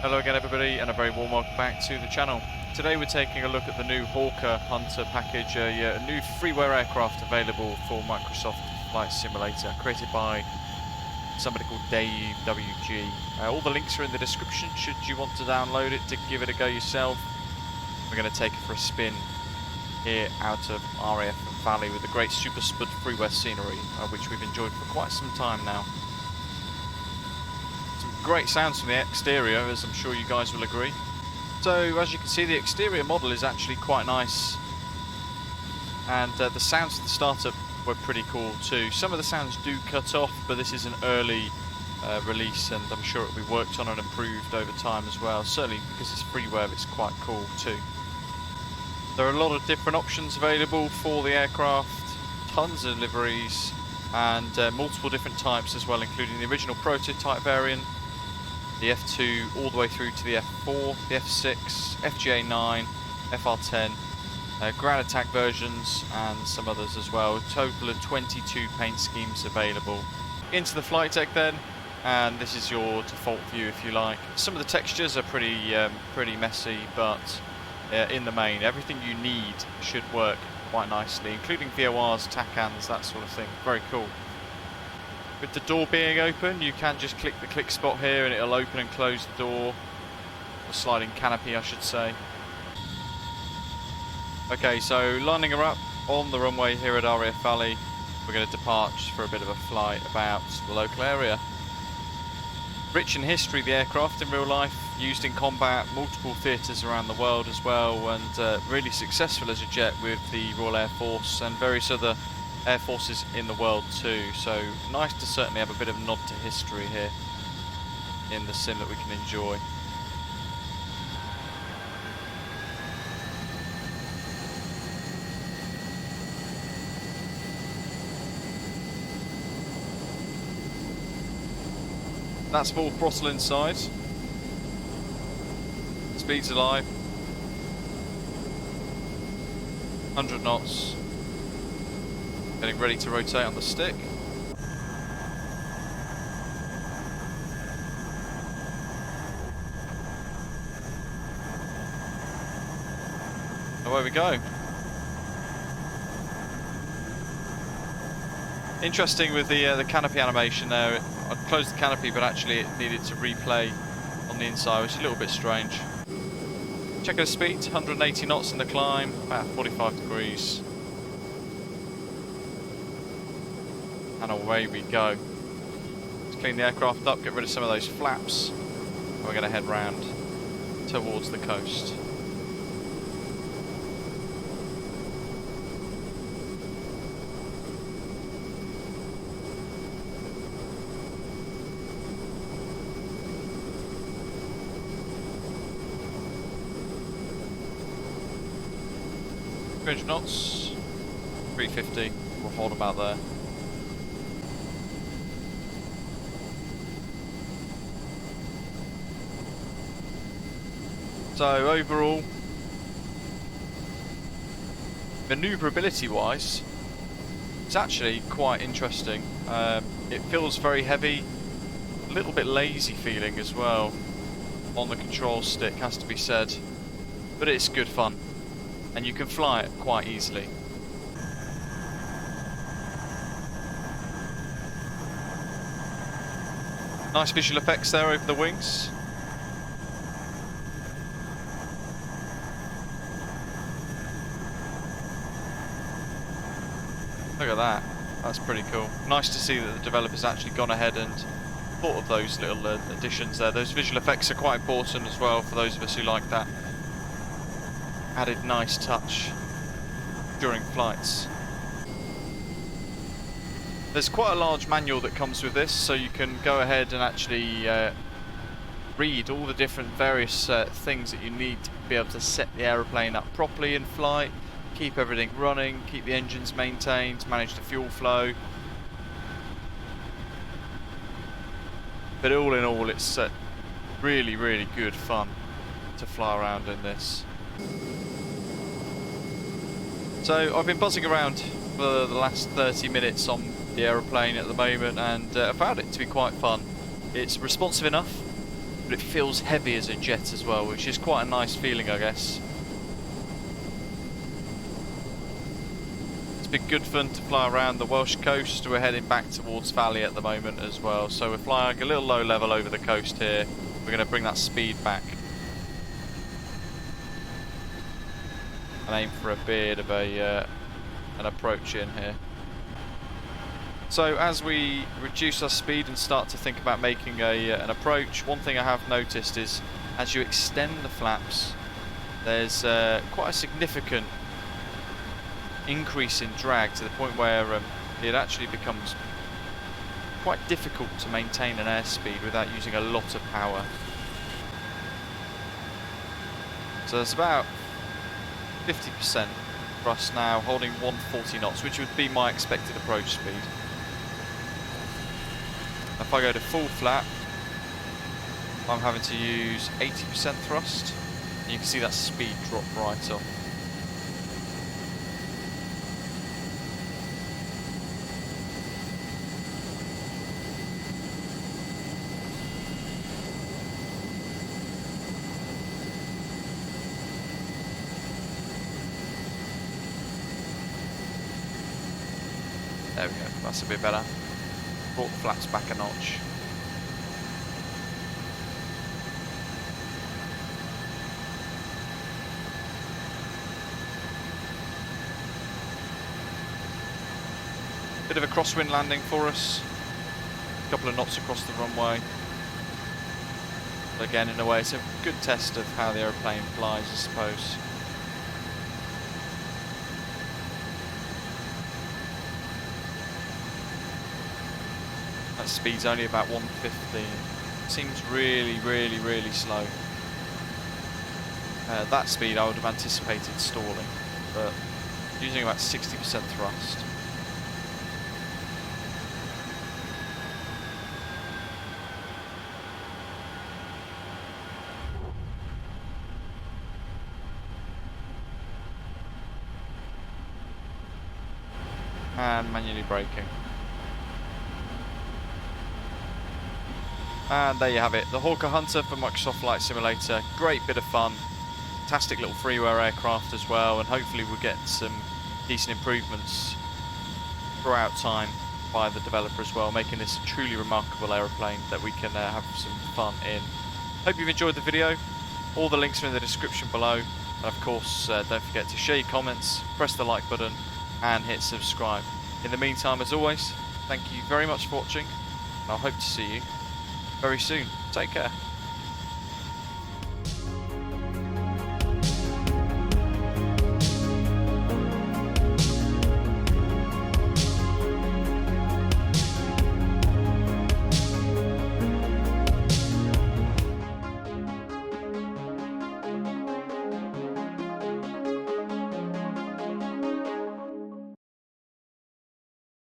Hello again everybody, and a very warm welcome back to the channel. Today we're taking a look at the new Hawker Hunter package, a new freeware aircraft available for Microsoft Flight Simulator, created by somebody called Dave WG. All the links are in the description should you want to download it to give it a go yourself. We're going to take it for a spin here out of RAF Valley with the great super spud freeware scenery, which we've enjoyed for quite some time now. Great sounds from the exterior, as I'm sure you guys will agree. So as you can see, the exterior model is actually quite nice, and the sounds at the startup were pretty cool too. Some of the sounds do cut off, but this is an early release, and I'm sure it'll be worked on and improved over time as well. Certainly because it's freeware, it's quite cool too. There are a lot of different options available for the aircraft, tons of liveries, and multiple different types as well, including the original prototype variant, the F2 all the way through to the F4, the F6, FGA9, FR10, ground attack versions, and some others as well. A total of 22 paint schemes available. Into the flight deck then, and this is your default view if you like. Some of the textures are pretty messy, but in the main, everything you need should work quite nicely, including VORs, TACANs, that sort of thing. Very cool. With the door being open, you can just click the click spot here and it'll open and close the door, or sliding canopy I should say. Okay, so lining her up on the runway here at RAF Valley, we're going to depart for a bit of a flight about the local area. Rich in history, the aircraft in real life, used in combat, multiple theatres around the world as well, and really successful as a jet with the Royal Air Force and various other air forces in the world too, so nice to certainly have a bit of a nod to history here in the sim that we can enjoy. That's full throttle inside. Speed's alive. 100 knots. Getting ready to rotate on the stick. Away we go. Interesting with the canopy animation there. I'd closed the canopy, but actually it needed to replay on the inside, which is a little bit strange. Check the speed, 180 knots in the climb, about 45 degrees. And away we go. Let's clean the aircraft up, get rid of some of those flaps, and we're going to head round towards the coast. .300 knots, 350, we'll hold about there. So overall, manoeuvrability wise, it's actually quite interesting. It feels very heavy, a little bit lazy feeling as well on the control stick, has to be said, but it's good fun and you can fly it quite easily. Nice visual effects there over the wings. Look at that, that's pretty cool. Nice to see that the developers actually gone ahead and thought of those little additions there. Those visual effects are quite important as well for those of us who like that added nice touch during flights. There's quite a large manual that comes with this, so you can go ahead and actually read all the different various things that you need to be able to set the aeroplane up properly in flight, keep everything running, keep the engines maintained, manage the fuel flow. But all in all, it's really, really good fun to fly around in this. So I've been buzzing around for the last 30 minutes on the aeroplane at the moment, and I found it to be quite fun. It's responsive enough, but it feels heavy as a jet as well, which is quite a nice feeling, I guess. It's been good fun to fly around the Welsh coast. We're heading back towards Valley at the moment as well, so we're flying a little low level over the coast here. We're going to bring that speed back and aim for a bit of an approach in here. So as we reduce our speed and start to think about making an approach, one thing I have noticed is as you extend the flaps, there's quite a significant increase in drag to the point where it actually becomes quite difficult to maintain an airspeed without using a lot of power. So there's about 50% thrust now, holding 140 knots, which would be my expected approach speed. If I go to full flap, I'm having to use 80% thrust. And you can see that speed drop right off. There we go, that's a bit better. Brought the flaps back a notch. Bit of a crosswind landing for us. A couple of knots across the runway. But again, in a way, it's a good test of how the aeroplane flies, I suppose. That speed's only about 115. Seems really, really, really slow. That speed I would have anticipated stalling, but using about 60% thrust. And manually braking. And there you have it, the Hawker Hunter for Microsoft Flight Simulator. Great bit of fun, fantastic little freeware aircraft as well, and hopefully we'll get some decent improvements throughout time by the developer as well, making this a truly remarkable aeroplane that we can have some fun in. Hope you've enjoyed the video. All the links are in the description below, and of course don't forget to share your comments, press the like button and hit subscribe. In the meantime, as always, thank you very much for watching, and I hope to see you very soon. Take care.